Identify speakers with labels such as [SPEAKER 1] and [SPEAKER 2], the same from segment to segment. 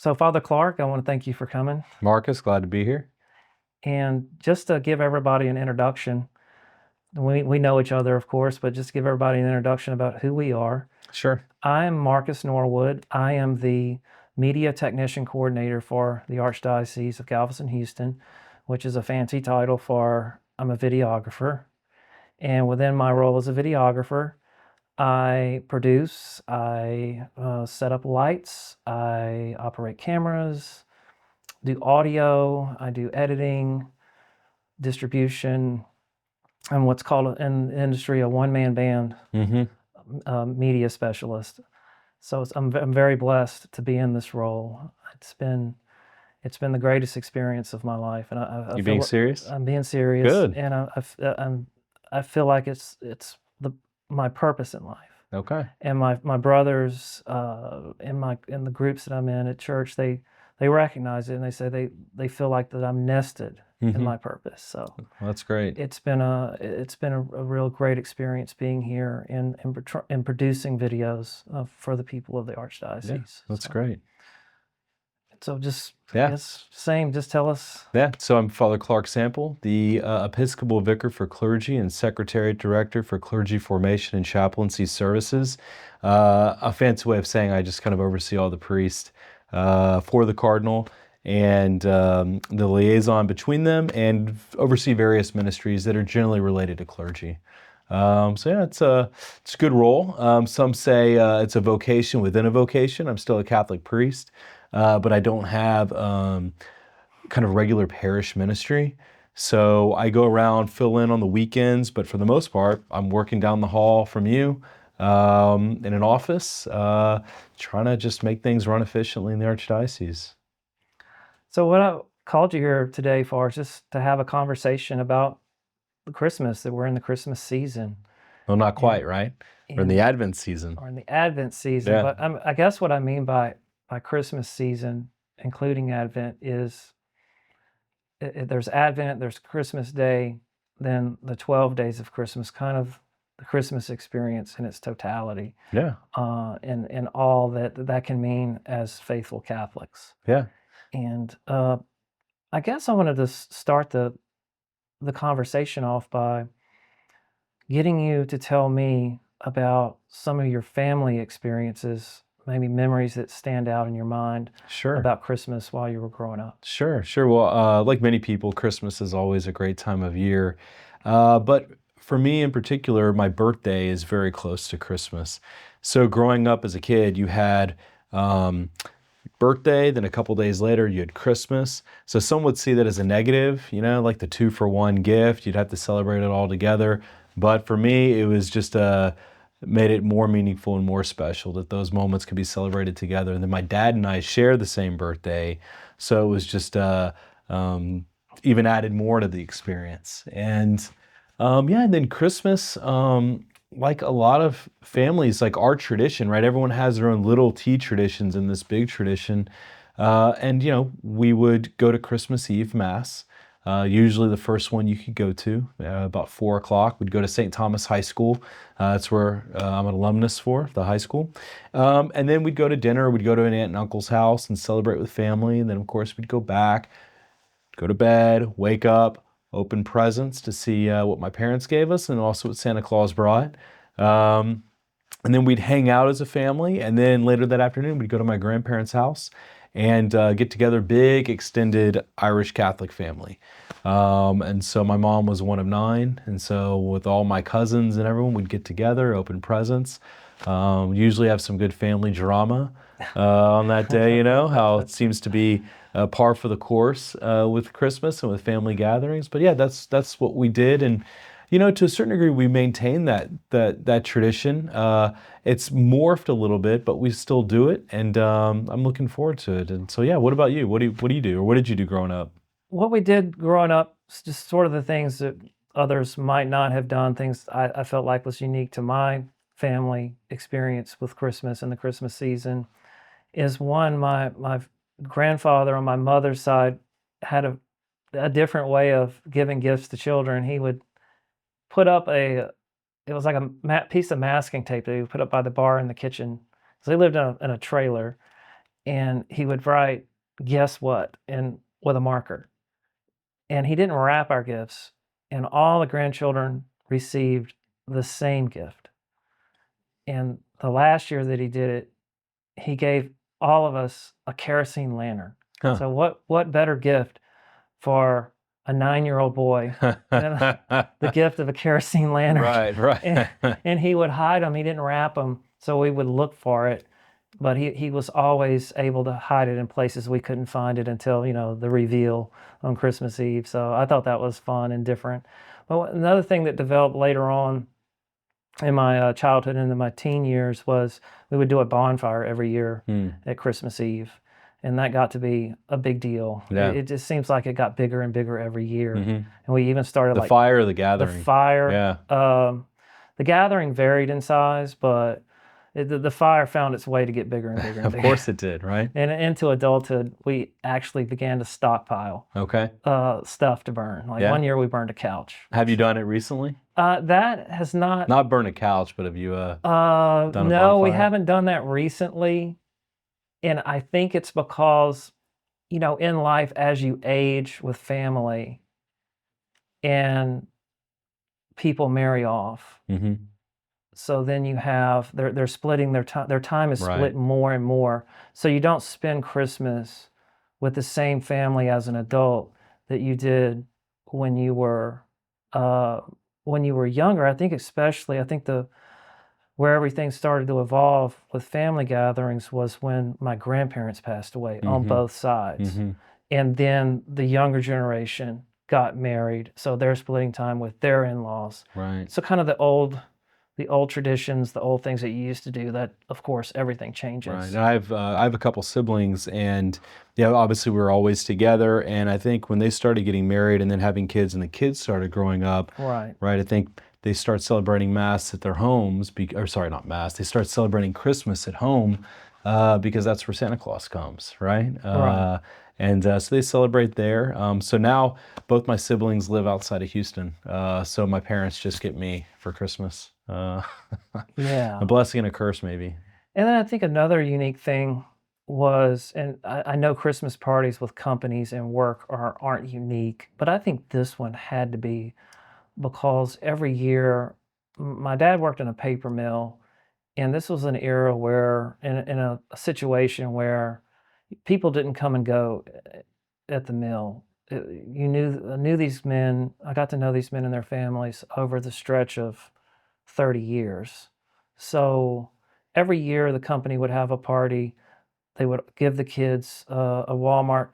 [SPEAKER 1] So, Father Clark, I want to thank you for coming.
[SPEAKER 2] Marcus, glad to be here.
[SPEAKER 1] And just to give everybody an introduction, we know each other, of course, but just give everybody an introduction about who we are.
[SPEAKER 2] Sure.
[SPEAKER 1] I am Marcus Norwood. I am the Media Technician Coordinator for the Archdiocese of Galveston-Houston, which is a fancy title for I'm a videographer. And within my role as a videographer, I produce, I set up lights, I operate cameras, do audio, I do editing, distribution, and what's called in the industry a one-man band media specialist. So I'm very blessed to be in this role. It's been the greatest experience of my life, and I
[SPEAKER 2] You
[SPEAKER 1] feel
[SPEAKER 2] being serious?
[SPEAKER 1] I'm being serious,
[SPEAKER 2] Good.
[SPEAKER 1] and I feel like it's my purpose in life.
[SPEAKER 2] Okay.
[SPEAKER 1] And my brothers in the groups that I'm in at church, they recognize it, and they say they feel like that I'm nested in my purpose. So
[SPEAKER 2] Well, that's great.
[SPEAKER 1] it's been a real great experience being here and producing videos for the people of the Archdiocese.
[SPEAKER 2] Yeah, that's
[SPEAKER 1] So,
[SPEAKER 2] great.
[SPEAKER 1] So just
[SPEAKER 2] Yeah.
[SPEAKER 1] just tell us.
[SPEAKER 2] Yeah, so I'm Father Clark Sample, the Episcopal Vicar for Clergy and Secretariat Director for Clergy Formation and Chaplaincy Services. A fancy way of saying I just kind of oversee all the priests for the Cardinal and the liaison between them, and oversee various ministries that are generally related to clergy. So yeah, it's a good role. Some say it's a vocation within a vocation. I'm still a Catholic priest, but I don't have kind of regular parish ministry. So I go around, fill in on the weekends, but for the most part, I'm working down the hall from you in an office, trying to just make things run efficiently in the Archdiocese.
[SPEAKER 1] So what I called you here today for is just to have a conversation about the Christmas, that we're in the Christmas season.
[SPEAKER 2] Well, not quite, right? We're in the Advent season.
[SPEAKER 1] Or in the Advent season.
[SPEAKER 2] Yeah.
[SPEAKER 1] But I guess what I mean by Christmas season, including Advent, is there's Advent, there's Christmas Day, then the 12 days of Christmas, kind of the Christmas experience in its totality.
[SPEAKER 2] Yeah.
[SPEAKER 1] And all that can mean as faithful Catholics.
[SPEAKER 2] Yeah.
[SPEAKER 1] And I guess I wanted to start the conversation off by getting you to tell me about some of your family experiences, maybe memories that stand out in your mind
[SPEAKER 2] Sure.
[SPEAKER 1] about Christmas while you were growing up.
[SPEAKER 2] Sure. Well, like many people, Christmas is always a great time of year. But for me in particular, my birthday is very close to Christmas. So growing up as a kid, you had birthday, then a couple days later you had Christmas. So some would see that as a negative, like the 2-for-1 gift. You'd have to celebrate it all together. But for me, it was just made it more meaningful and more special that those moments could be celebrated together. And then my dad and I share the same birthday, so it was just even added more to the experience. And and then Christmas, like a lot of families, like our tradition, right? Everyone has their own little tea traditions in this big tradition. And we would go to Christmas Eve Mass. Usually the first one you could go to, about 4 o'clock. We'd go to St. Thomas High School. That's where I'm an alumnus for, the high school. And then we'd go to dinner. We'd go to an aunt and uncle's house and celebrate with family. And then, of course, we'd go back, go to bed, wake up, open presents to see what my parents gave us and also what Santa Claus brought. And then we'd hang out as a family. And then later that afternoon, we'd go to my grandparents' house and get together, big extended Irish Catholic family. And so my mom was one of 9. And so with all my cousins and everyone, we'd get together, open presents, usually have some good family drama on that day, how it seems to be par for the course with Christmas and with family gatherings. But yeah, that's what we did. And to a certain degree, we maintain that tradition. It's morphed a little bit, but we still do it, and I'm looking forward to it. And so, yeah, what about you? What do you do, or what did you do growing up?
[SPEAKER 1] What we did growing up, just sort of the things that others might not have done, things I felt like was unique to my family experience with Christmas and the Christmas season, is one, my grandfather on my mother's side had a different way of giving gifts to children. He would put up it was like a piece of masking tape that he would put up by the bar in the kitchen. So they lived in a trailer, and he would write, "Guess what?" and with a marker. And he didn't wrap our gifts, and all the grandchildren received the same gift. And the last year that he did it, he gave all of us a kerosene lantern.
[SPEAKER 2] Huh.
[SPEAKER 1] So what better gift for a 9-year-old boy than the gift of a kerosene lantern?
[SPEAKER 2] Right, right.
[SPEAKER 1] And he would hide them. He didn't wrap them, so we would look for it. But he was always able to hide it in places we couldn't find it until, the reveal on Christmas Eve. So I thought that was fun and different. But another thing that developed later on in my childhood and in my teen years was we would do a bonfire every year at Christmas Eve. And that got to be a big deal.
[SPEAKER 2] Yeah.
[SPEAKER 1] It just seems like it got bigger and bigger every year.
[SPEAKER 2] Mhm.
[SPEAKER 1] And we even started
[SPEAKER 2] The
[SPEAKER 1] like
[SPEAKER 2] fire or the gathering?
[SPEAKER 1] the fire.
[SPEAKER 2] Yeah.
[SPEAKER 1] The gathering varied in size, but the fire found its way to get bigger and bigger and
[SPEAKER 2] Of
[SPEAKER 1] bigger.
[SPEAKER 2] course it did, right?
[SPEAKER 1] And into adulthood, we actually began to stockpile
[SPEAKER 2] Okay.
[SPEAKER 1] stuff to burn. Like
[SPEAKER 2] Yeah.
[SPEAKER 1] one year we burned a couch.
[SPEAKER 2] Have you done it recently?
[SPEAKER 1] That has not.
[SPEAKER 2] Not burn a couch, but have you done a
[SPEAKER 1] No, we
[SPEAKER 2] bonfire?
[SPEAKER 1] haven't done that recently. And I think it's because, in life, as you age with family and people marry off,
[SPEAKER 2] Mm-hmm.
[SPEAKER 1] so then you have, they're splitting their time. Their time is
[SPEAKER 2] Right.
[SPEAKER 1] split more and more. So you don't spend Christmas with the same family as an adult that you did when you were younger. I think where everything started to evolve with family gatherings was when my grandparents passed away on
[SPEAKER 2] Mhm.
[SPEAKER 1] both sides.
[SPEAKER 2] Mm-hmm.
[SPEAKER 1] And then the younger generation got married, so they're splitting time with their in-laws.
[SPEAKER 2] Right.
[SPEAKER 1] So kind of the old traditions, the old things that you used to do, that of course everything changes.
[SPEAKER 2] Right. And I have a couple siblings, and yeah, obviously we were always together. And I think when they started getting married and then having kids, and the kids started growing up,
[SPEAKER 1] Right.
[SPEAKER 2] I think they start celebrating Mass at their homes. Or sorry, not Mass. They start celebrating Christmas at home because that's where Santa Claus comes, right?
[SPEAKER 1] Right.
[SPEAKER 2] And so they celebrate there. So now both my siblings live outside of Houston. So my parents just get me for Christmas.
[SPEAKER 1] Yeah.
[SPEAKER 2] A blessing and a curse, maybe.
[SPEAKER 1] And then I think another unique thing was, and I know Christmas parties with companies and work aren't unique, but I think this one had to be, because every year, my dad worked in a paper mill, and this was an era where, in a situation where people didn't come and go at the mill. I knew these men. I got to know these men and their families over the stretch of 30 years. So every year the company would have a party. They would give the kids a Walmart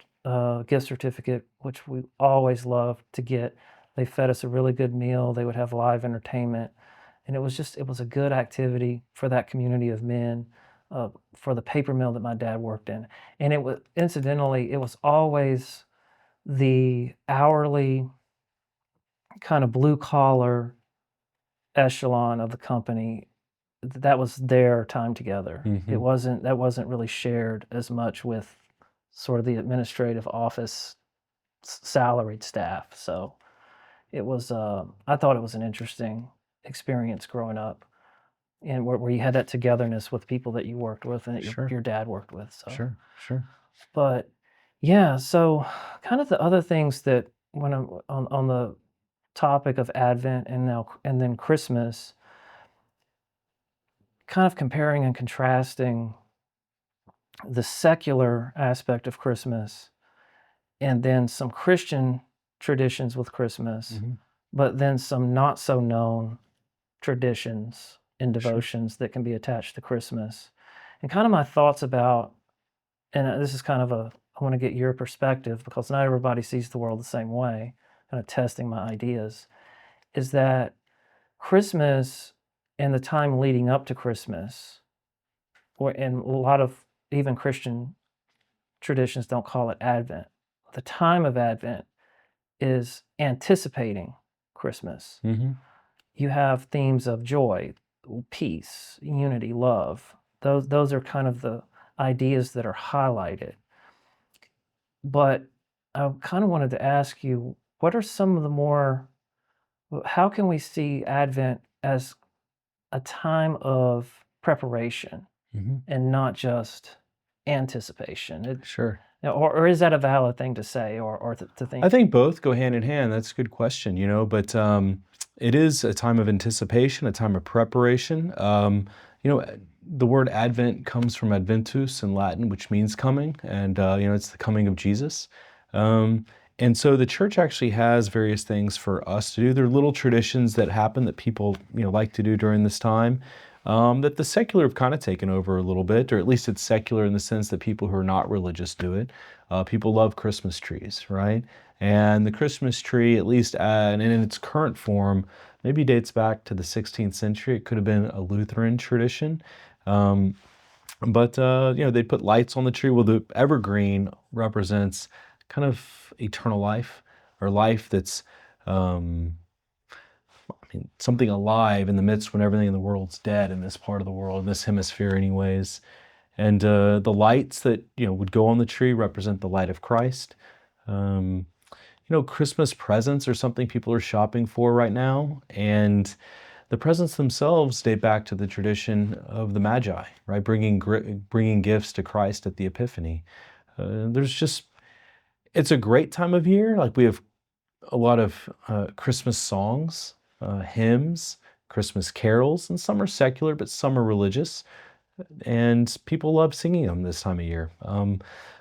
[SPEAKER 1] gift certificate, which we always loved to get. They fed us a really good meal. They would have live entertainment. And it was a good activity for that community of men, for the paper mill that my dad worked in. And incidentally, it was always the hourly kind of blue collar echelon of the company that was their time together.
[SPEAKER 2] Mhm.
[SPEAKER 1] That wasn't really shared as much with sort of the administrative office salaried staff. So I thought it was an interesting experience growing up, and where you had that togetherness with people that you worked with and that
[SPEAKER 2] Sure.
[SPEAKER 1] your dad worked with. So,
[SPEAKER 2] Sure. Sure.
[SPEAKER 1] but yeah, so kind of the other things that, when I'm on the topic of Advent and then Christmas, kind of comparing and contrasting the secular aspect of Christmas and then some Christian traditions with Christmas,
[SPEAKER 2] Mhm.
[SPEAKER 1] but then some not so known traditions and
[SPEAKER 2] Sure.
[SPEAKER 1] devotions that can be attached to Christmas. And kind of my thoughts about, and this is kind of I want to get your perspective because not everybody sees the world the same way, kind of testing my ideas, is that Christmas and the time leading up to Christmas, and a lot of even Christian traditions don't call it Advent. The time of Advent is anticipating Christmas.
[SPEAKER 2] Mm-hmm.
[SPEAKER 1] You have themes of joy, peace, unity, love. Those are kind of the ideas that are highlighted. But I kind of wanted to ask you, what are some of the more, how can we see Advent as a time of preparation
[SPEAKER 2] Mm-hmm.
[SPEAKER 1] and not just anticipation?
[SPEAKER 2] Sure.
[SPEAKER 1] Or is that a valid thing to say or to think?
[SPEAKER 2] I think both go hand in hand. That's a good question, but it is a time of anticipation, a time of preparation. The word Advent comes from Adventus in Latin, which means coming, and it's the coming of Jesus. And so the church actually has various things for us to do. There are little traditions that happen that people like to do during this time. That the secular have kind of taken over a little bit, or at least it's secular in the sense that people who are not religious do it. People love Christmas trees, right? And the Christmas tree, at least and in its current form, maybe dates back to the 16th century. It could have been a Lutheran tradition. But they put lights on the tree. Well, the evergreen represents kind of eternal life, or life that's something alive in the midst when everything in the world's dead in this part of the world, in this hemisphere anyways. And the lights that would go on the tree represent the light of Christ. Christmas presents are something people are shopping for right now, and the presents themselves date back to the tradition of the Magi, right? Bringing gifts to Christ at the Epiphany. It's a great time of year. Like, we have a lot of Christmas songs, hymns, Christmas carols, and some are secular, but some are religious. And people love singing them this time of year.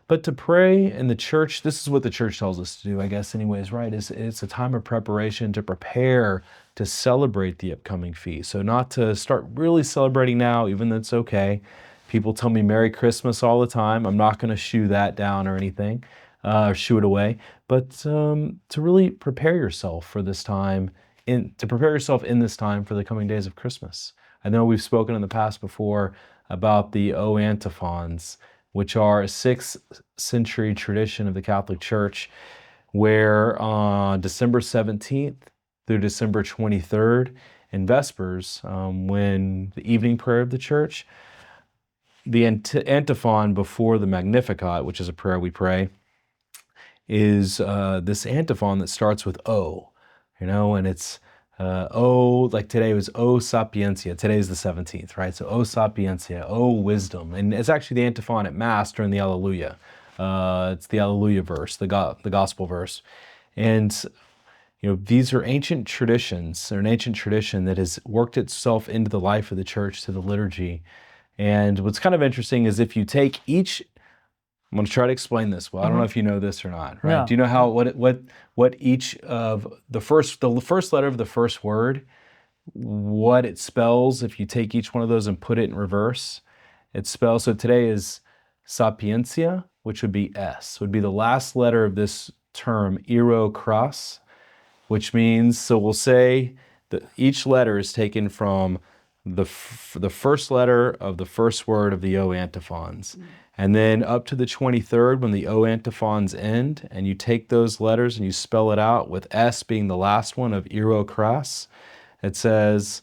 [SPEAKER 2] But to pray in the church, this is what the church tells us to do, I guess, anyways, right? It's a time of preparation to prepare to celebrate the upcoming feast. So not to start really celebrating now, even though it's okay. People tell me Merry Christmas all the time. I'm not going to shoo that down or anything, or shoo it away. But to really prepare yourself for this time, to prepare yourself in this time for the coming days of Christmas. I know we've spoken in the past before about the O antiphons, which are a 6th century tradition of the Catholic Church, where on December 17th through December 23rd, in Vespers, when the evening prayer of the church, the antiphon before the Magnificat, which is a prayer we pray, is this antiphon that starts with O, and it's like today was O Sapientia. Today is the 17th, right? So O Sapientia, O wisdom. And it's actually the antiphon at Mass during the Alleluia. It's the Alleluia verse, the gospel verse. And, these are ancient traditions. They're an ancient tradition that has worked itself into the life of the church, to the liturgy. And what's kind of interesting is if you take each, I'm going to try to explain this. Well, I don't know if you know this or not, right?
[SPEAKER 1] No.
[SPEAKER 2] Do you know how what each of the first letter of the first word, what it spells if you take each one of those and put it in reverse? It spells, so today is sapientia, which would be S, would be the last letter of this term, iro kras, which means, so we'll say that each letter is taken from the first letter of the first word of the O antiphons. And then up to the 23rd, when the O antiphons end, and you take those letters and you spell it out with S being the last one of iro kras, it says,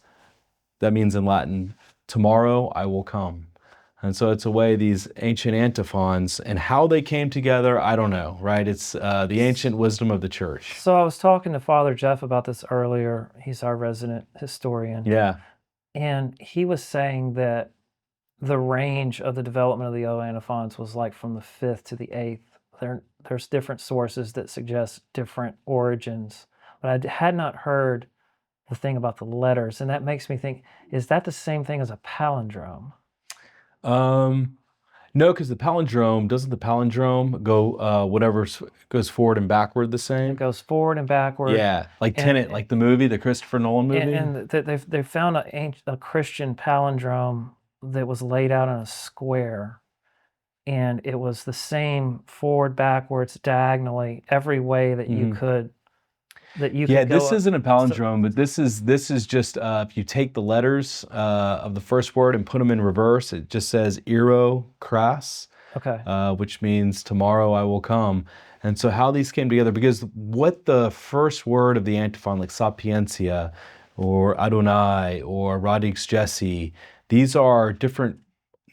[SPEAKER 2] that means in Latin, tomorrow I will come. And so it's a way these ancient antiphons, and how they came together, I don't know, right? It's the ancient wisdom of the church.
[SPEAKER 1] So I was talking to Father Jeff about this earlier. He's our resident historian.
[SPEAKER 2] Yeah.
[SPEAKER 1] And he was saying that the range of the development of the O antiphons was like from the 5th to the 8th. There's different sources that suggest different origins, but I had not heard the thing about the letters, and that makes me think, is that the same thing as a palindrome?
[SPEAKER 2] No, because doesn't the palindrome go whatever goes forward and backward the same?
[SPEAKER 1] It goes forward and backward.
[SPEAKER 2] Yeah, like Tenet, like the movie, the Christopher Nolan movie.
[SPEAKER 1] And they found a Christian palindrome that was laid out in a square, and it was the same forward, backwards, diagonally, every way that you could.
[SPEAKER 2] Yeah, this isn't a palindrome, but this is just if you take the letters of the first word and put them in reverse, it just says iro kras,
[SPEAKER 1] okay,
[SPEAKER 2] which means tomorrow I will come. And so how these came together, because what the first word of the antiphon, like sapientia, or Adonai, or Radix Jesse, these are different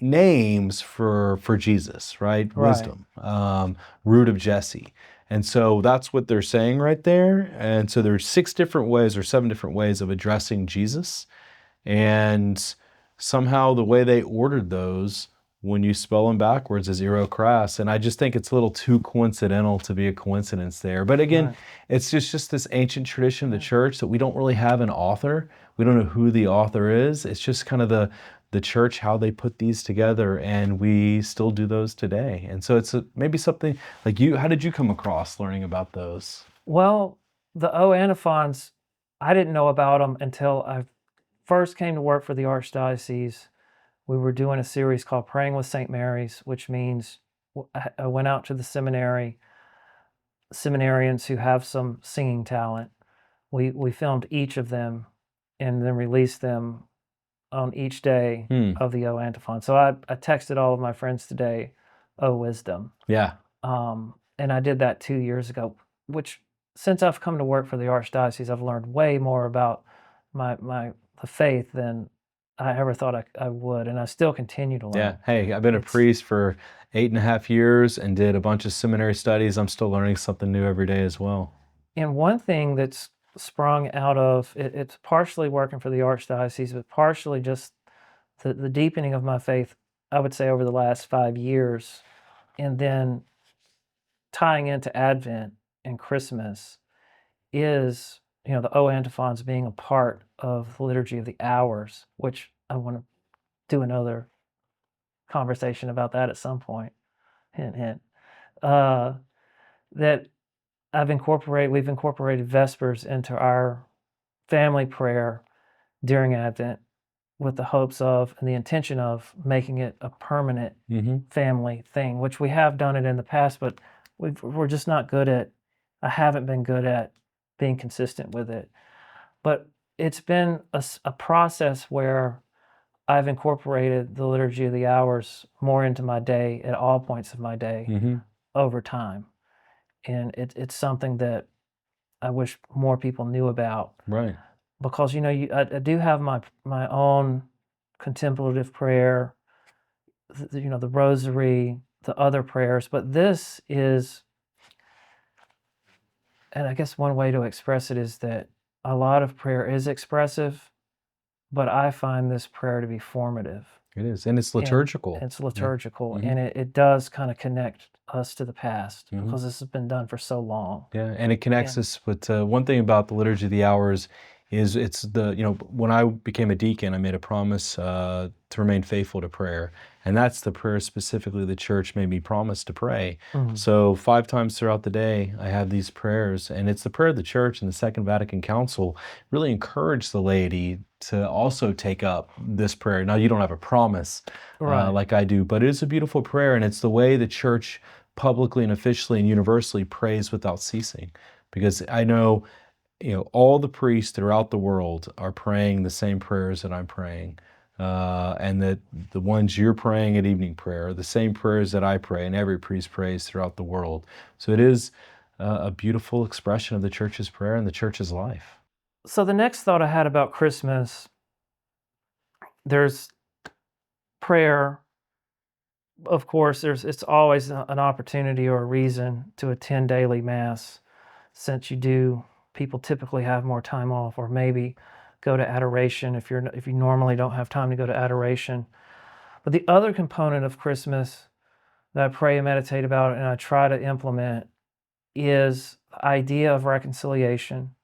[SPEAKER 2] names for Jesus, right? Wisdom, root of Jesse. And so that's what they're saying right there. And so there's 6 different ways or 7 different ways of addressing Jesus. And somehow the way they ordered those when you spell them backwards as ero crass. And I just think it's a little too coincidental to be a coincidence there. But again,
[SPEAKER 1] Right.
[SPEAKER 2] it's just this ancient tradition of the church that we don't really have an author. We don't know who the author is. It's just kind of the church, how they put these together, and we still do those today. And so it's maybe something like you, how did you come across learning about those?
[SPEAKER 1] Well, the O antiphons, I didn't know about them until I first came to work for the Archdiocese. We were doing a series called Praying with St. Mary's, which means I went out to the seminarians who have some singing talent. We filmed each of them and then released them on each day
[SPEAKER 2] Hmm.
[SPEAKER 1] of the O antiphon. So I texted all of my friends today, O wisdom.
[SPEAKER 2] Yeah.
[SPEAKER 1] And I did that 2 years ago, which since I've come to work for the Archdiocese, I've learned way more about the faith than I ever thought I would, and I still continue to
[SPEAKER 2] Yeah.
[SPEAKER 1] learn.
[SPEAKER 2] Hey, I've been a
[SPEAKER 1] It's
[SPEAKER 2] priest for 8.5 years and did a bunch of seminary studies. I'm still learning something new every day as well.
[SPEAKER 1] and one thing that's sprung out of it, it's partially working for the Archdiocese, but partially just the deepening of my faith, I would say over the last 5 years, and then tying into Advent and Christmas is, the O antiphons being a part of the Liturgy of the Hours, which I want to do another conversation about that at some point. Hint, hint. Uh, that we've incorporated Vespers into our family prayer during Advent with the hopes of and the intention of making it a permanent
[SPEAKER 2] Mm-hmm.
[SPEAKER 1] family thing, which we have done it in the past, but we're just not good at, I haven't been good at being consistent with it. But it's been a process where I've incorporated the Liturgy of the Hours more into my day at all points of my day
[SPEAKER 2] Mm-hmm.
[SPEAKER 1] over time. And it's something that I wish more people knew about
[SPEAKER 2] Right.
[SPEAKER 1] because, I do have my own contemplative prayer, the rosary, the other prayers, but this is, and I guess one way to express it is that a lot of prayer is expressive, but I find this prayer to be formative.
[SPEAKER 2] It is. And it's
[SPEAKER 1] And
[SPEAKER 2] liturgical.
[SPEAKER 1] it's
[SPEAKER 2] Yeah.
[SPEAKER 1] liturgical,
[SPEAKER 2] Mm-hmm.
[SPEAKER 1] and it does kind of connect us to the past
[SPEAKER 2] Mm-hmm.
[SPEAKER 1] because this has been done for so long.
[SPEAKER 2] Yeah, and it connects
[SPEAKER 1] And
[SPEAKER 2] us with one thing about the Liturgy of the Hours is it's when I became a deacon, I made a promise to remain faithful to prayer. And that's the prayer specifically the church made me promise to pray.
[SPEAKER 1] Mhm.
[SPEAKER 2] So 5 times throughout the day, I have these prayers, and it's the prayer of the church, and the Second Vatican Council really encouraged the laity to also take up this prayer. Now, you don't have a promise
[SPEAKER 1] Right.
[SPEAKER 2] like I do, but it is a beautiful prayer, and it's the way the church publicly and officially and universally prays without ceasing. Because I know, all the priests throughout the world are praying the same prayers that I'm praying. And that the ones you're praying at evening prayer are the same prayers that I pray and every priest prays throughout the world. So it is a beautiful expression of the church's prayer and the church's life.
[SPEAKER 1] So the next thought I had about Christmas, there's prayer. Of course, it's always an opportunity or a reason to attend daily mass, since people typically have more time off, or maybe go to adoration if you normally don't have time to go to adoration. But the other component of Christmas that I pray and meditate about and I try to implement is the idea of reconciliation,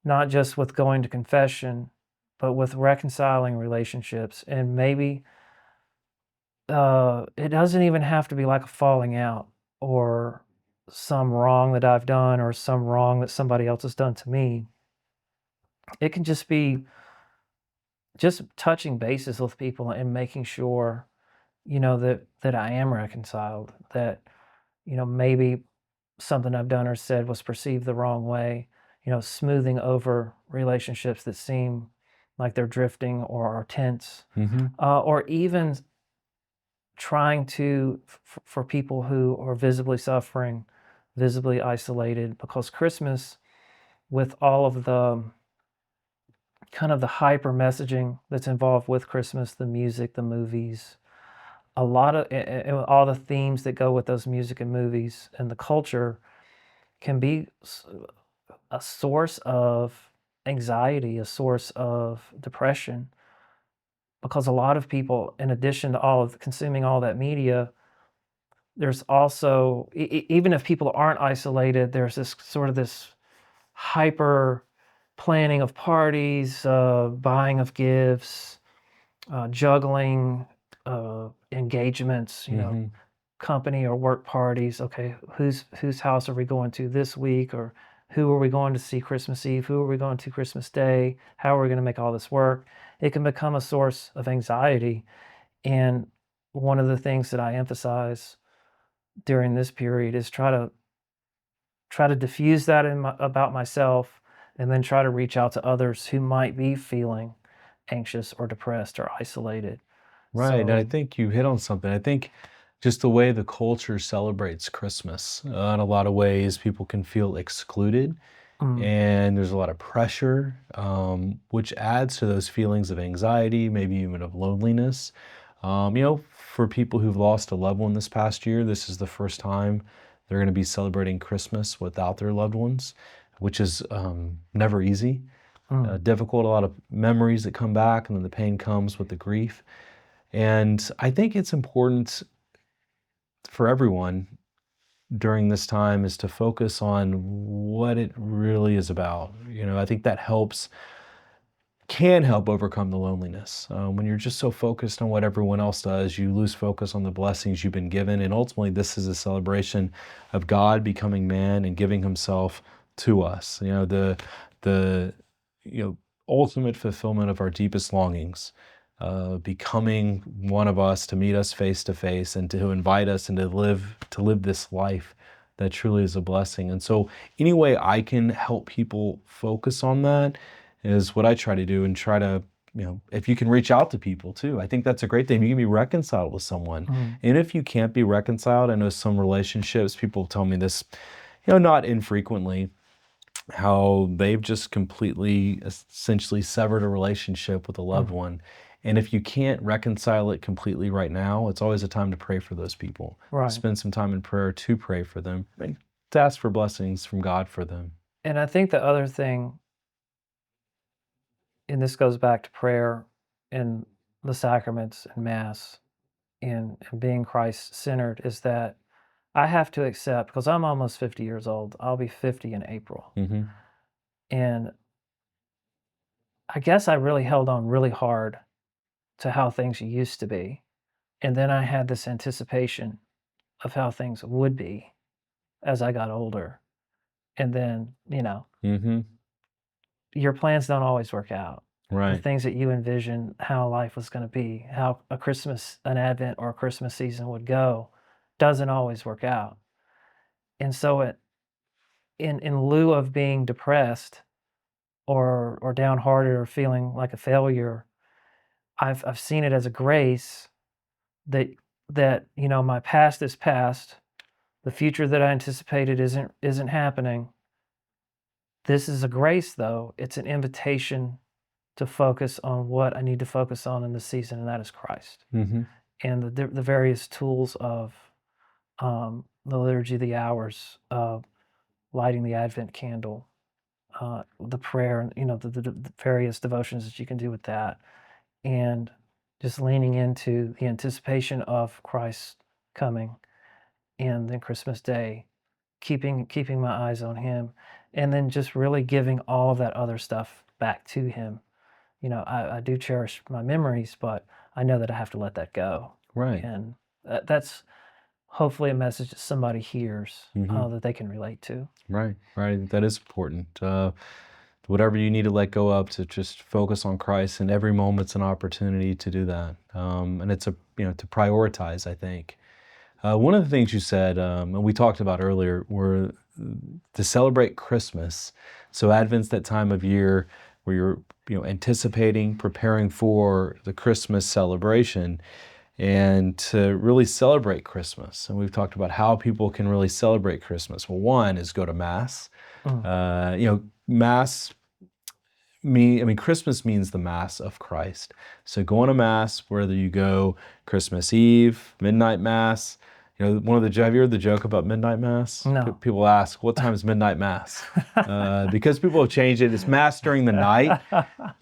[SPEAKER 1] not just with going to confession, but with reconciling relationships. And maybe it doesn't even have to be like a falling out or some wrong that I've done or some wrong that somebody else has done to me. It can just be just touching bases with people and making sure, that I am reconciled, that, maybe something I've done or said was perceived the wrong way, smoothing over relationships that seem like they're drifting or are tense,
[SPEAKER 2] Mm-hmm.
[SPEAKER 1] or even trying to, for people who are visibly suffering, visibly isolated, because Christmas, with all of the kind of the hyper messaging that's involved with Christmas, the music, the movies, a lot of and all the themes that go with those music and movies and the culture can be a source of anxiety, a source of depression. because a lot of people, in addition to all of consuming all that media, there's also, even if people aren't isolated, there's this sort of this hyper planning of parties, buying of gifts, juggling engagements,
[SPEAKER 2] Hmm.
[SPEAKER 1] company or work parties. Okay, whose house are we going to this week, or who are we going to see Christmas Eve? Who are we going to Christmas Day? How are we going to make all this work? It can become a source of anxiety. And one of the things that I emphasize during this period is try to diffuse that about myself, and then try to reach out to others who might be feeling anxious or depressed or isolated.
[SPEAKER 2] Right. And I
[SPEAKER 1] So,
[SPEAKER 2] think you hit on something. I think just the way the culture celebrates Christmas, in a lot of ways, people can feel excluded
[SPEAKER 1] mm,
[SPEAKER 2] and there's a lot of pressure, which adds to those feelings of anxiety, maybe even of loneliness. For people who've lost a loved one this past year, this is the first time they're going to be celebrating Christmas without their loved ones, which is never easy,
[SPEAKER 1] mm,
[SPEAKER 2] difficult, a lot of memories that come back, and then the pain comes with the grief. And I think it's important for everyone during this time is to focus on what it really is about. I think that can help overcome the loneliness. When you're just so focused on what everyone else does, you lose focus on the blessings you've been given. And ultimately, this is a celebration of God becoming man and giving himself to us. The you know, ultimate fulfillment of our deepest longings, becoming one of us to meet us face to face and to invite us and to live this life that truly is a blessing. And so any way I can help people focus on that is what I try to do, and try to, if you can reach out to people too, I think that's a great thing. You can be reconciled with someone.
[SPEAKER 1] mm,
[SPEAKER 2] And if you can't be reconciled, I know some relationships, people tell me this, not infrequently, how they've just completely essentially severed a relationship with a loved
[SPEAKER 1] mm.
[SPEAKER 2] one. And if you can't reconcile it completely right now, it's always a time to pray for those people.
[SPEAKER 1] Right.
[SPEAKER 2] Spend some time in prayer to pray for them, and to ask for blessings from God for them.
[SPEAKER 1] And I think the other thing, and this goes back to prayer and the sacraments and Mass and being Christ centered, is that I have to accept, because I'm almost 50 years old. I'll be 50 in April.
[SPEAKER 2] Hmm.
[SPEAKER 1] And I guess I really held on really hard to how things used to be. And then I had this anticipation of how things would be as I got older. And then,
[SPEAKER 2] Hmm.
[SPEAKER 1] your plans don't always work out. The
[SPEAKER 2] Right.
[SPEAKER 1] things that you envision how life was going to be, how an Advent or a Christmas season would go, doesn't always work out. And so in lieu of being depressed or downhearted or feeling like a failure, I've seen it as a grace that my past is past. The future that I anticipated isn't happening. This is a grace, though. It's an invitation to focus on what I need to focus on in this season, and that is Christ.
[SPEAKER 2] Hmm.
[SPEAKER 1] And the various tools of the liturgy of the hours, lighting the Advent candle, the prayer, and the various devotions that you can do with that, and just leaning into the anticipation of Christ coming, and then Christmas Day, keeping my eyes on Him, and then just really giving all of that other stuff back to Him. I do cherish my memories, but I know that I have to let that go.
[SPEAKER 2] Right.
[SPEAKER 1] And that's hopefully a message that somebody hears,
[SPEAKER 2] Hmm.
[SPEAKER 1] that they can relate to.
[SPEAKER 2] Right. Right. That is important. Whatever you need to let go of, to just focus on Christ, and every moment's an opportunity to do that. And it's to prioritize, I think. One of the things you said, and we talked about earlier, were to celebrate Christmas. So Advent's that time of year where you're, anticipating, preparing for the Christmas celebration, and to really celebrate Christmas. And we've talked about how people can really celebrate Christmas. Well, one is go to Mass.
[SPEAKER 1] Mm,
[SPEAKER 2] Mass Christmas means the Mass of Christ. So going to Mass, whether you go Christmas Eve, midnight Mass, You know, have you heard the joke about midnight mass?
[SPEAKER 1] No.
[SPEAKER 2] People ask, what time is midnight mass? Because people have changed it. It's mass during the night.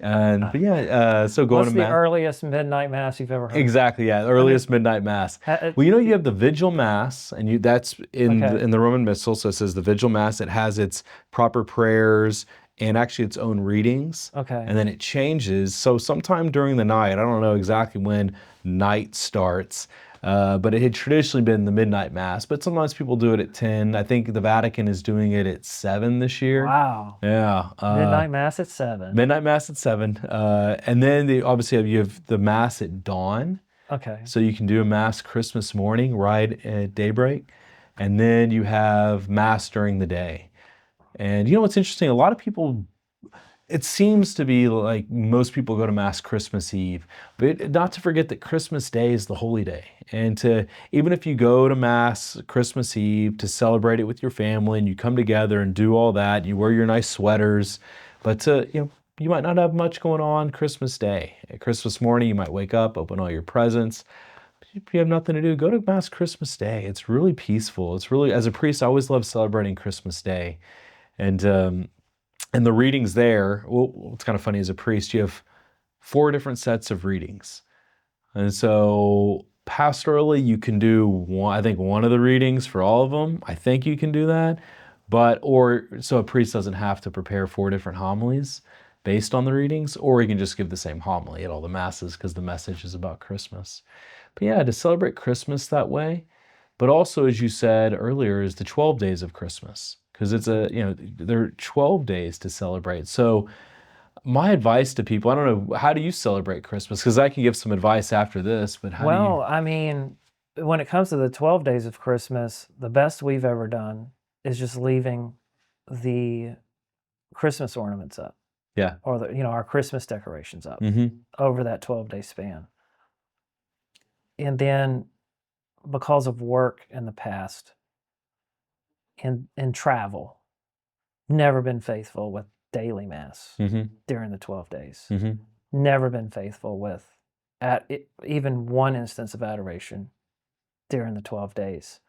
[SPEAKER 2] So going
[SPEAKER 1] What's
[SPEAKER 2] to
[SPEAKER 1] the
[SPEAKER 2] mass.
[SPEAKER 1] earliest midnight mass you've ever heard?
[SPEAKER 2] Exactly, yeah, earliest midnight mass. Well, you know, you have the vigil mass, and that's in
[SPEAKER 1] Okay.
[SPEAKER 2] in the Roman Missal. So it says the vigil mass. It has its proper prayers and actually its own readings.
[SPEAKER 1] Okay.
[SPEAKER 2] And then it changes. So sometime during the night, I don't know exactly when night starts, but it had traditionally been the midnight mass. But sometimes people do it at 10. I think the Vatican is doing it at 7 this year.
[SPEAKER 1] Wow.
[SPEAKER 2] Yeah.
[SPEAKER 1] Midnight mass at 7.
[SPEAKER 2] Midnight mass at 7. And then obviously you have the mass at dawn.
[SPEAKER 1] Okay.
[SPEAKER 2] So you can do a mass Christmas morning right at daybreak. And then you have mass during the day. And you know what's interesting? A lot of people, it seems to be like most people go to mass Christmas Eve, but not to forget that Christmas Day is the holy day. And even if you go to mass Christmas Eve to celebrate it with your family and you come together and do all that, you wear your nice sweaters, but you might not have much going on Christmas Day. At Christmas morning, you might wake up, open all your presents. If you have nothing to do, go to mass Christmas Day. It's really peaceful. It's really, as a priest, I always love celebrating Christmas Day. And the readings there, well, it's kind of funny, as a priest, you have 4 different sets of readings. And so pastorally, you can do one of the readings for all of them. I think you can do that. So a priest doesn't have to prepare 4 different homilies based on the readings, or he can just give the same homily at all the masses because the message is about Christmas. But yeah, to celebrate Christmas that way, but also, as you said earlier, is the 12 days of Christmas, because there are 12 days to celebrate. So my advice to people, I don't know, how do you celebrate Christmas? Because I can give some advice after this, but how do you?
[SPEAKER 1] Well, I mean, when it comes to the 12 days of Christmas, the best we've ever done is just leaving the Christmas ornaments up.
[SPEAKER 2] Yeah.
[SPEAKER 1] Or our Christmas decorations up
[SPEAKER 2] Mm-hmm.
[SPEAKER 1] over that 12-day span. And then because of work in the past and travel, never been faithful with daily mass
[SPEAKER 2] Mm-hmm.
[SPEAKER 1] during the 12 days.
[SPEAKER 2] Mm-hmm.
[SPEAKER 1] Never been faithful with even one instance of adoration during the 12 days.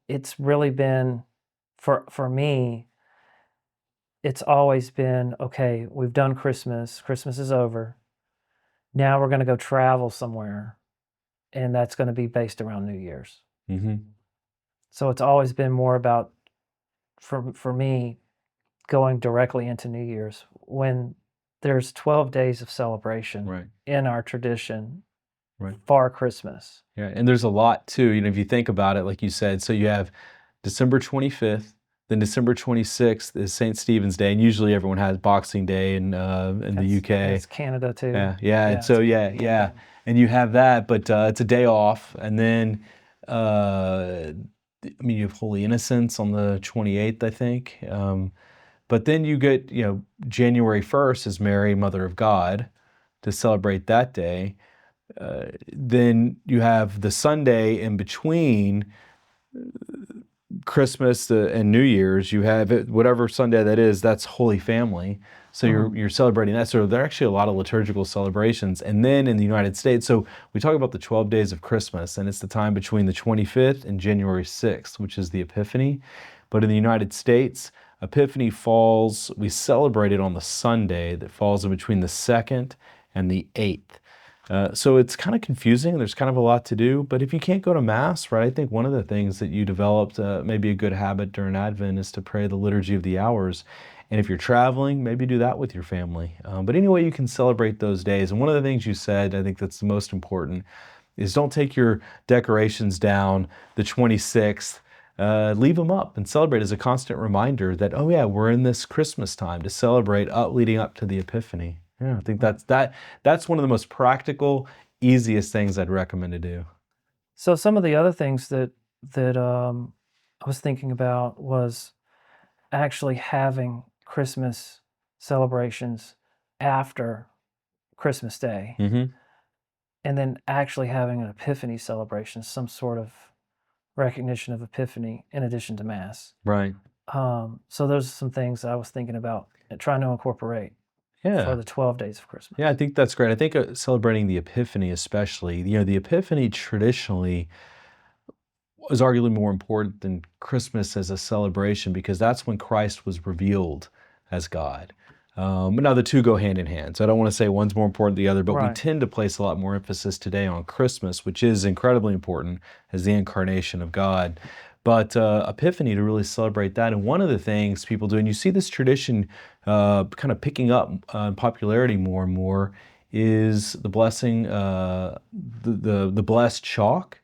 [SPEAKER 1] It's really been, for me, it's always been, okay, we've done Christmas. Christmas is over. Now we're going to go travel somewhere, and that's going to be based around New Year's.
[SPEAKER 2] Mm-hmm.
[SPEAKER 1] So it's always been more about, for me, going directly into New Year's when there's 12 days of celebration
[SPEAKER 2] Right.
[SPEAKER 1] in our tradition
[SPEAKER 2] Right.
[SPEAKER 1] for Christmas.
[SPEAKER 2] Yeah, and there's a lot too. If you think about it, like you said, so you have December 25th, then December 26th is St. Stephen's Day, and usually everyone has Boxing Day in the UK.
[SPEAKER 1] It's Canada too.
[SPEAKER 2] Yeah. And so and you have that, but it's a day off, and then you have Holy Innocents on the 28th, I think. But then you get January 1st is Mary, Mother of God, to celebrate that day. Then you have the Sunday in between Christmas and New Year's. You have whatever Sunday that is. That's Holy Family. So you're celebrating that. So there are actually a lot of liturgical celebrations. And then in the United States, so we talk about the 12 days of Christmas, and it's the time between the 25th and January 6th, which is the Epiphany. But in the United States, Epiphany falls, we celebrate it on the Sunday that falls in between the 2nd and the 8th. So it's kind of confusing. There's kind of a lot to do. But if you can't go to Mass, right, I think one of the things that you developed, maybe a good habit during Advent, is to pray the Liturgy of the Hours. And if you're traveling, maybe do that with your family. But anyway, you can celebrate those days. And one of the things you said, I think that's the most important, is don't take your decorations down the 26th. Leave them up and celebrate as a constant reminder that, oh yeah, we're in this Christmas time to celebrate leading up to the Epiphany. Yeah, I think that's one of the most practical, easiest things I'd recommend to do.
[SPEAKER 1] So some of the other things that I was thinking about was actually having Christmas celebrations after Christmas Day,
[SPEAKER 2] Mm-hmm.
[SPEAKER 1] and then actually having an Epiphany celebration, some sort of recognition of Epiphany in addition to Mass.
[SPEAKER 2] Right.
[SPEAKER 1] So those are some things I was thinking about trying to incorporate for the 12 days of Christmas.
[SPEAKER 2] Yeah, I think that's great. I think celebrating the Epiphany especially, the Epiphany traditionally, is arguably more important than Christmas as a celebration because that's when Christ was revealed as God. But now the two go hand in hand. So I don't want to say one's more important than the other, but we
[SPEAKER 1] Right.
[SPEAKER 2] tend to place a lot more emphasis today on Christmas, which is incredibly important as the incarnation of God. But Epiphany to really celebrate that. And one of the things people do, and you see this tradition kind of picking up in popularity more and more, is the blessing, the blessed chalk.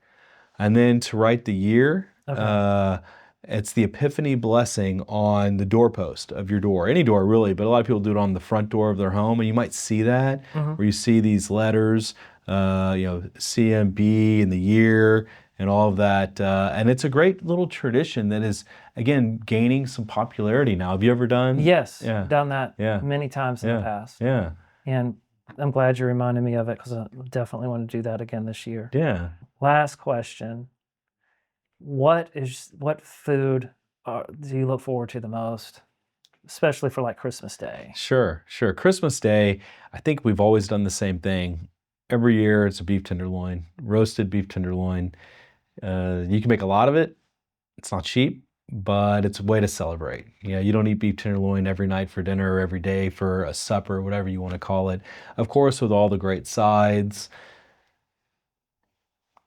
[SPEAKER 2] And then to write the year,
[SPEAKER 1] Okay.
[SPEAKER 2] it's the Epiphany blessing on the doorpost of your door, any door really, but a lot of people do it on the front door of their home, and you might see that
[SPEAKER 1] Mhm.
[SPEAKER 2] where you see these letters, CMB and the year and all of that, and it's a great little tradition that is again gaining some popularity now. Have you ever done?
[SPEAKER 1] Yes,
[SPEAKER 2] Yeah,
[SPEAKER 1] done that
[SPEAKER 2] yeah,
[SPEAKER 1] many times in the
[SPEAKER 2] yeah,
[SPEAKER 1] past.
[SPEAKER 2] yeah,
[SPEAKER 1] And I'm glad you reminded me of it because I definitely want to do that again this year.
[SPEAKER 2] yeah.
[SPEAKER 1] Last question. What food do you look forward to the most, especially for like Christmas Day?
[SPEAKER 2] Sure, sure. Christmas Day, I think we've always done the same thing. Every year it's a beef tenderloin, roasted beef tenderloin. You can make a lot of it. It's not cheap, but it's a way to celebrate. Yeah, you don't eat beef tenderloin every night for dinner or every day for a supper, whatever you want to call it. Of course, with all the great sides,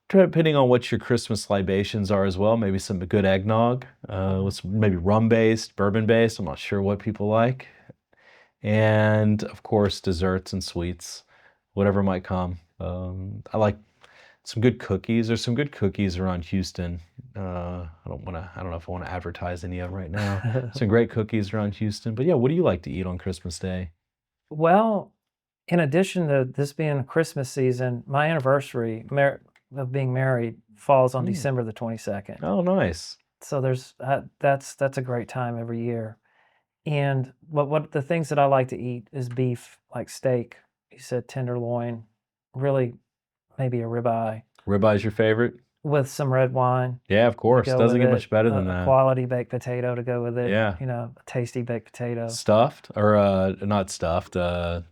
[SPEAKER 2] depending on what your Christmas libations are as well, maybe some good eggnog, with maybe rum-based, bourbon-based. I'm not sure what people like. And of course, desserts and sweets, whatever might come. I like some good cookies. There's some good cookies around Houston. I don't know if I want to advertise any of them right now. Some great cookies around Houston. But yeah, what do you like to eat on Christmas Day?
[SPEAKER 1] Well, in addition to this being Christmas season, my anniversary of being married falls on
[SPEAKER 2] Mm.
[SPEAKER 1] December the 22nd.
[SPEAKER 2] Oh, nice.
[SPEAKER 1] So there's that's a great time every year. And what the things that I like to eat is beef, like steak. You said tenderloin, really maybe a ribeye
[SPEAKER 2] Ribeye is your favorite?
[SPEAKER 1] with some red wine
[SPEAKER 2] Yeah, of
[SPEAKER 1] to
[SPEAKER 2] course.
[SPEAKER 1] go
[SPEAKER 2] Doesn't
[SPEAKER 1] with
[SPEAKER 2] get
[SPEAKER 1] it,
[SPEAKER 2] much better than
[SPEAKER 1] a
[SPEAKER 2] that.
[SPEAKER 1] quality baked potato to go with it,
[SPEAKER 2] Yeah.
[SPEAKER 1] a tasty baked potato.
[SPEAKER 2] Stuffed or not stuffed,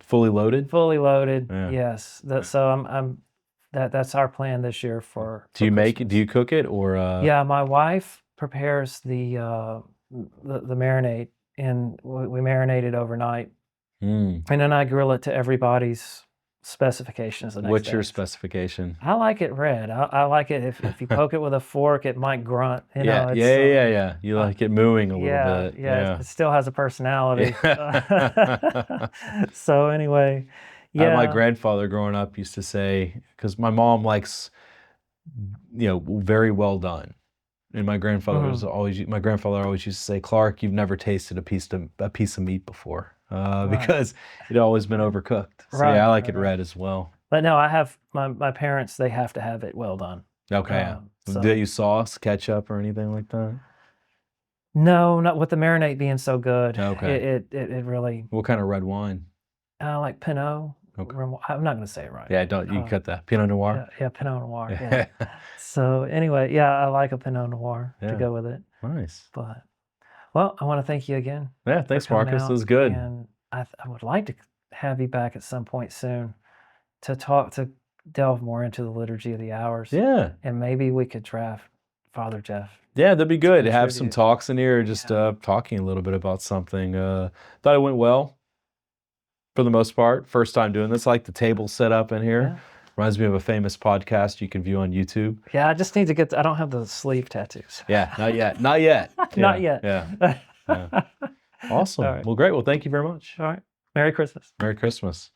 [SPEAKER 2] fully loaded?
[SPEAKER 1] Fully loaded,
[SPEAKER 2] Yeah.
[SPEAKER 1] yes. So that's our plan this year for
[SPEAKER 2] Do you make it?
[SPEAKER 1] Christmas.
[SPEAKER 2] Do you cook it or
[SPEAKER 1] Yeah, my wife prepares the marinade, and we marinate it overnight,
[SPEAKER 2] Mm.
[SPEAKER 1] and then I grill it to everybody's specifications the next
[SPEAKER 2] What's
[SPEAKER 1] day.
[SPEAKER 2] your specification?
[SPEAKER 1] I like it red. I like it if you poke it with a fork, it might grunt.
[SPEAKER 2] Yeah,
[SPEAKER 1] It's
[SPEAKER 2] yeah. You like it mooing a little
[SPEAKER 1] yeah,
[SPEAKER 2] bit.
[SPEAKER 1] yeah.
[SPEAKER 2] Yeah.
[SPEAKER 1] It still has a personality.
[SPEAKER 2] Yeah.
[SPEAKER 1] So anyway,
[SPEAKER 2] My
[SPEAKER 1] yeah.
[SPEAKER 2] grandfather growing up used to say, because my mom likes, very well done. And my grandfather
[SPEAKER 1] Mhm.
[SPEAKER 2] always used to say, Clark, you've never tasted a piece of meat before,
[SPEAKER 1] Right.
[SPEAKER 2] because it always been overcooked. So
[SPEAKER 1] Right,
[SPEAKER 2] yeah, I like
[SPEAKER 1] right,
[SPEAKER 2] it
[SPEAKER 1] right.
[SPEAKER 2] red as well.
[SPEAKER 1] But no, I have my parents, they have to have it well done.
[SPEAKER 2] Okay. Yeah. Do
[SPEAKER 1] So
[SPEAKER 2] they use sauce, ketchup, or anything like that?
[SPEAKER 1] no, not with the marinade being so good.
[SPEAKER 2] Okay.
[SPEAKER 1] It really
[SPEAKER 2] What kind of red wine?
[SPEAKER 1] like Pinot.
[SPEAKER 2] Okay.
[SPEAKER 1] I'm not gonna say it right.
[SPEAKER 2] Yeah, don't you cut that Pinot Noir?
[SPEAKER 1] Yeah, Pinot Noir. Yeah.
[SPEAKER 2] Yeah.
[SPEAKER 1] So anyway, yeah, I like a Pinot Noir to
[SPEAKER 2] Yeah.
[SPEAKER 1] go with it.
[SPEAKER 2] Nice.
[SPEAKER 1] But well, I want to thank you again
[SPEAKER 2] Yeah,
[SPEAKER 1] for
[SPEAKER 2] thanks,
[SPEAKER 1] coming
[SPEAKER 2] Marcus. This
[SPEAKER 1] out,
[SPEAKER 2] is good.
[SPEAKER 1] and I would like to have you back at some point soon to delve more into the liturgy of the hours,
[SPEAKER 2] Yeah.
[SPEAKER 1] and maybe we could draft Father Jeff
[SPEAKER 2] Yeah, that'd be
[SPEAKER 1] to
[SPEAKER 2] good to have some
[SPEAKER 1] contribute.
[SPEAKER 2] talks in here, just
[SPEAKER 1] Yeah.
[SPEAKER 2] talking a little bit about something. Thought it went well for the most part. First time doing this. I like the table set up in here.
[SPEAKER 1] Yeah.
[SPEAKER 2] Reminds me of a famous podcast you can view on YouTube.
[SPEAKER 1] Yeah, I just need to get. I don't have the sleeve tattoos.
[SPEAKER 2] Yeah, not yet. Not yet.
[SPEAKER 1] Not
[SPEAKER 2] Yeah,
[SPEAKER 1] yet.
[SPEAKER 2] yeah. Yeah. Awesome.
[SPEAKER 1] All right.
[SPEAKER 2] Well, great. Well, thank you very much.
[SPEAKER 1] All right. Merry Christmas.
[SPEAKER 2] Merry Christmas.